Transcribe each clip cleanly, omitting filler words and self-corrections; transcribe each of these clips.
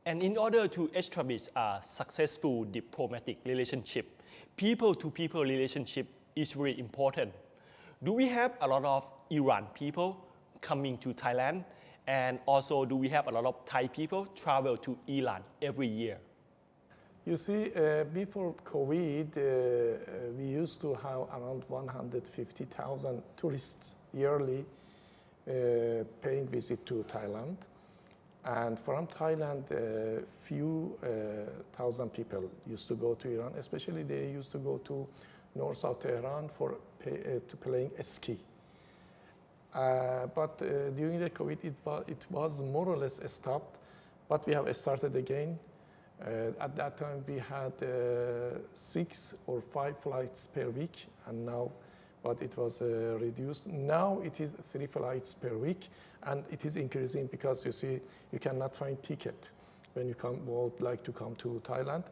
And in order to establish a successful diplomatic relationship, people-to-people relationship is very important. Do we have a lot of Iran people coming to Thailand? And also, do we have a lot of Thai people travel to Iran every year? You see, before COVID, we used to have around 150,000 tourists yearly paying visit to Thailand. And from Thailand, few thousand people used to go to Iran, especially they used to go to north-south Tehran to playing ski. But during the COVID, it was more or less stopped, but we have started again. At that time, we had 6 or 5 flights per week, and now, but it was reduced. Now it is 3 flights per week, and it is increasing because you see, you cannot find ticket when you would like to come to Thailand.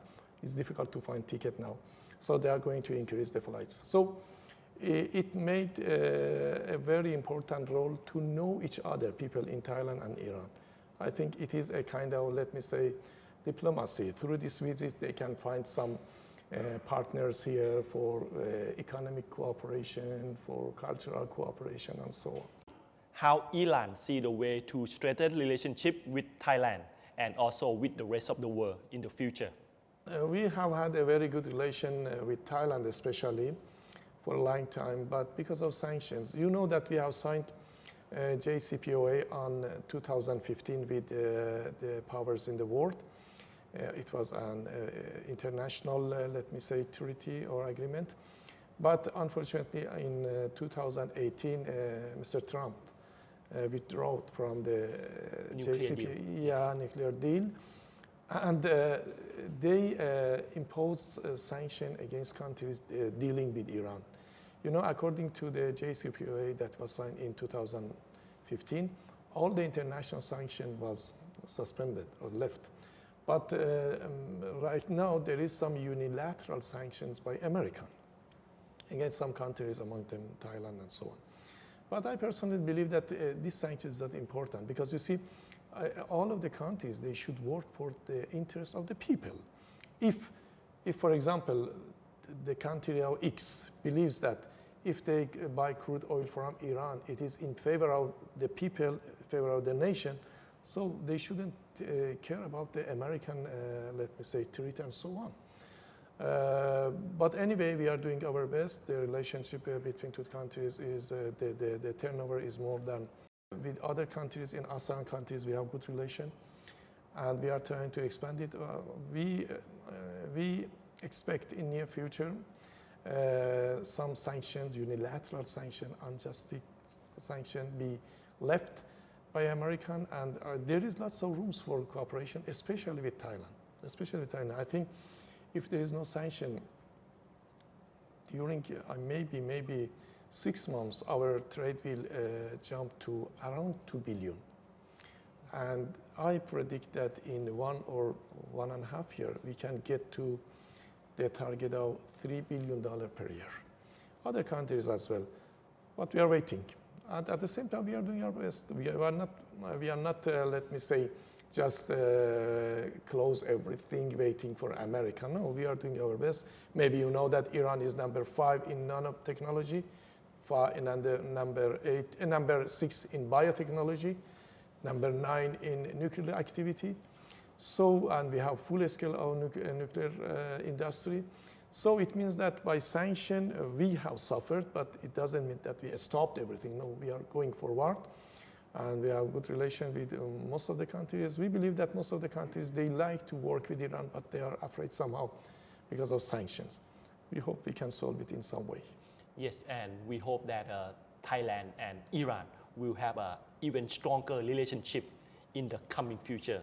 It's difficult to find ticket now, so they are going to increase the flights. So it made a very important role to know each other, people in Thailand and Iran. I think it is a kind of, let me say, diplomacy. Through this visit, they can find some partners here for economic cooperation, for cultural cooperation, and so on. How Iran see the way to strengthen relationship with Thailand and also with the rest of the world in the future? We have had a very good relation with Thailand especially for a long time, but because of sanctions. You know that we have signed JCPOA on 2015 with the powers in the world. It was an international, let me say, treaty or agreement. But unfortunately, in 2018, Mr. Trump withdrew from the nuclear deal. And they imposed a sanction against countries dealing with Iran. You know, according to the JCPOA that was signed in 2015, all the international sanction was suspended or left. But right now, there is some unilateral sanctions by America against some countries, among them Thailand and so on. But I personally believe that these sanctions are not important because you see, all of the countries, they should work for the interests of the people. If for example, the country of X believes that if they buy crude oil from Iran, it is in favor of the people, in favor of the nation, so they shouldn't care about the American, let me say, treaty and so on. But anyway, we are doing our best. The relationship between two countries is, the turnover is more than with other countries. In ASEAN countries, we have good relation, and we are trying to expand it. We expect in near future some sanctions, unilateral sanction, unjust sanction be left by American, and there is lots of rooms for cooperation, especially with Thailand. Especially with Thailand. I think if there is no sanction during maybe 6 months, our trade will jump to around 2 billion. And I predict that in 1 or 1.5 years, we can get to the target of $3 billion per year. Other countries as well, but we are waiting. And at the same time, we are doing our best. We are not let me say, just close everything waiting for America. No, we are doing our best. Maybe you know that Iran is number 5 in nanotechnology, number 6 in biotechnology, number 9 in nuclear activity. So, and we have full scale of nuclear industry. So it means that by sanction, we have suffered, but it doesn't mean that we stopped everything. No, we are going forward, and we have good relation with most of the countries. We believe that most of the countries, they like to work with Iran, but they are afraid somehow because of sanctions. We hope we can solve it in some way. Yes, and we hope that Thailand and Iran will have an even stronger relationship in the coming future.